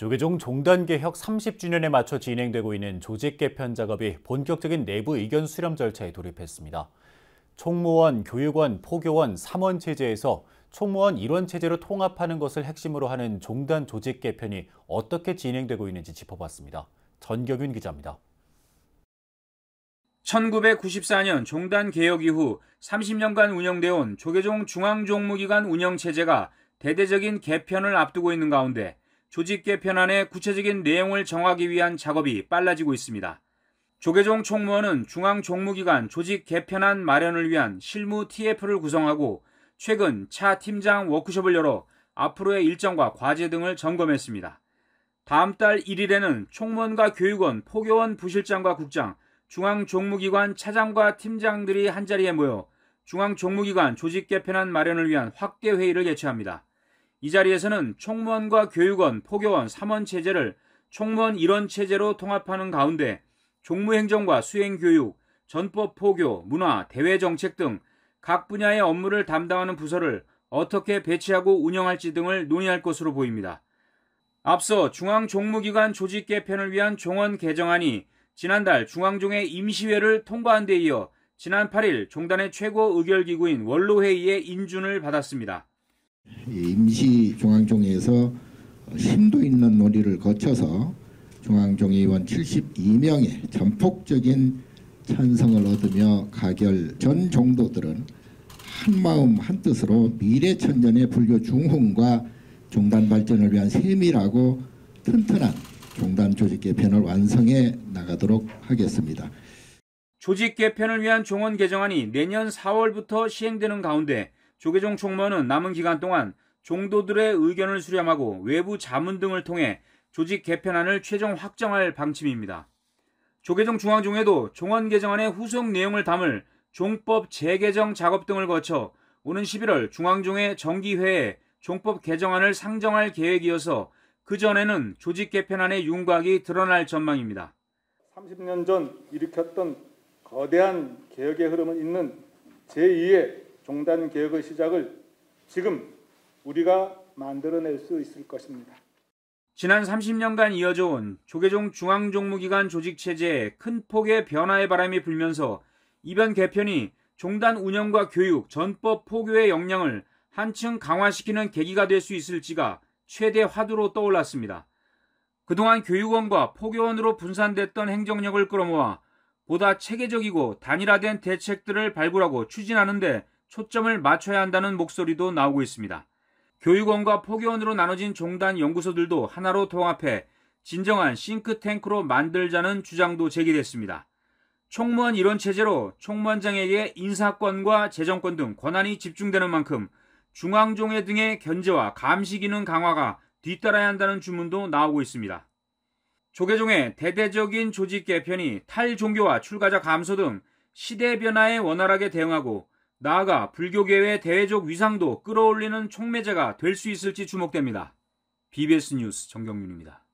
조계종 종단 개혁 30주년에 맞춰 진행되고 있는 조직 개편 작업이 본격적인 내부 의견 수렴 절차에 돌입했습니다. 총무원, 교육원, 포교원, 3원 체제에서 총무원 1원 체제로 통합하는 것을 핵심으로 하는 종단 조직 개편이 어떻게 진행되고 있는지 짚어봤습니다. 전경윤 기자입니다. 1994년 종단 개혁 이후 30년간 운영되어 온 조계종 중앙종무기관 운영체제가 대대적인 개편을 앞두고 있는 가운데 조직 개편안의 구체적인 내용을 정하기 위한 작업이 빨라지고 있습니다. 조계종 총무원은 중앙종무기관 조직 개편안 마련을 위한 실무 TF를 구성하고 최근 차 팀장 워크숍을 열어 앞으로의 일정과 과제 등을 점검했습니다. 다음 달 1일에는 총무원과 교육원, 포교원 부실장과 국장, 중앙종무기관 차장과 팀장들이 한자리에 모여 중앙종무기관 조직 개편안 마련을 위한 확대 회의를 개최합니다. 이 자리에서는 총무원과 교육원, 포교원, 3원 체제를 총무원 1원 체제로 통합하는 가운데 종무행정과 수행교육, 전법 포교, 문화, 대외정책 등 각 분야의 업무를 담당하는 부서를 어떻게 배치하고 운영할지 등을 논의할 것으로 보입니다. 앞서 중앙종무기관 조직 개편을 위한 종원 개정안이 지난달 중앙종의 임시회를 통과한 데 이어 지난 8일 종단의 최고 의결기구인 원로회의의 인준을 받았습니다. 임시중앙종회에서 심도 있는 논의를 거쳐서 중앙종의원 72명의 전폭적인 찬성을 얻으며 가결 전 종도들은 한마음 한뜻으로 미래천년의 불교 중흥과 종단 발전을 위한 세밀하고 튼튼한 종단 조직 개편을 완성해 나가도록 하겠습니다. 조직 개편을 위한 종원 개정안이 내년 4월부터 시행되는 가운데 조계종 총무원은 남은 기간 동안 종도들의 의견을 수렴하고 외부 자문 등을 통해 조직 개편안을 최종 확정할 방침입니다. 조계종 중앙종회도 종원 개정안의 후속 내용을 담을 종법 재개정 작업 등을 거쳐 오는 11월 중앙종회 정기회에 종법 개정안을 상정할 계획이어서 그 전에는 조직 개편안의 윤곽이 드러날 전망입니다. 30년 전 일으켰던 거대한 개혁의 흐름은 있는 제2의 종단 개혁의 시작을 지금 우리가 만들어낼 수 있을 것입니다. 지난 30년간 이어져 온 조계종 중앙종무기관 조직체제에 큰 폭의 변화의 바람이 불면서 이번 개편이 종단 운영과 교육, 전법 포교의 역량을 한층 강화시키는 계기가 될 수 있을지가 최대 화두로 떠올랐습니다. 그동안 교육원과 포교원으로 분산됐던 행정력을 끌어모아 보다 체계적이고 단일화된 대책들을 발굴하고 추진하는 데 초점을 맞춰야 한다는 목소리도 나오고 있습니다. 교육원과 포교원으로 나눠진 종단 연구소들도 하나로 통합해 진정한 싱크탱크로 만들자는 주장도 제기됐습니다. 총무원 1원 체제로 총무원장에게 인사권과 재정권 등 권한이 집중되는 만큼 중앙종회 등의 견제와 감시 기능 강화가 뒤따라야 한다는 주문도 나오고 있습니다. 조계종의 대대적인 조직 개편이 탈종교와 출가자 감소 등 시대 변화에 원활하게 대응하고 나아가 불교계의 대외적 위상도 끌어올리는 촉매제가 될 수 있을지 주목됩니다. BBS 뉴스 정경윤입니다.